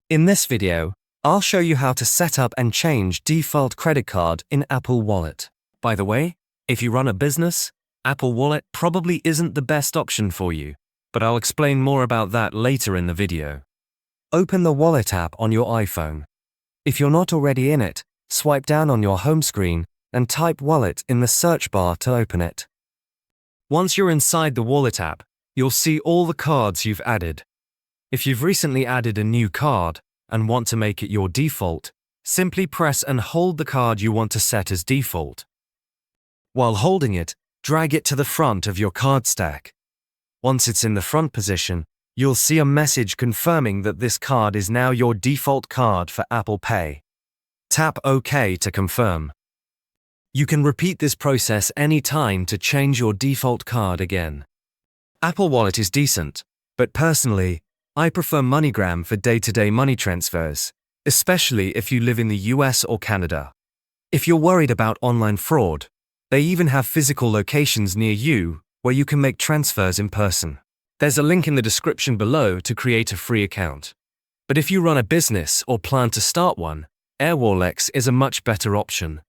In this video, I'll show you how to set up and change default credit card in Apple Wallet. By the way, if you run a business, Apple Wallet probably isn't the best option for you, but I'll explain more about that later in the video. Open the Wallet app on your iPhone. If you're not already in it, swipe down on your home screen and type Wallet in the search bar to open it. Once you're inside the Wallet app, you'll see all the cards you've added. If you've recently added a new card and want to make it your default, simply press and hold the card you want to set as default. While holding it, drag it to the front of your card stack. Once it's in the front position, you'll see a message confirming that this card is now your default card for Apple Pay. Tap OK to confirm. You can repeat this process any time to change your default card again. Apple Wallet is decent, but personally, I prefer MoneyGram for day-to-day money transfers, especially if you live in the US or Canada. If you're worried about online fraud, they even have physical locations near you where you can make transfers in person. There's a link in the description below to create a free account. But if you run a business or plan to start one, Airwallex is a much better option.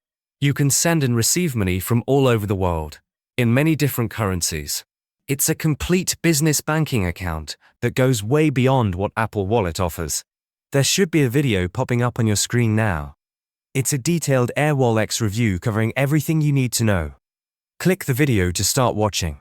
You can send and receive money from all over the world, in many different currencies. It's a complete business banking account that goes way beyond what Apple Wallet offers. There should be a video popping up on your screen now. It's a detailed Airwallex review covering everything you need to know. Click the video to start watching.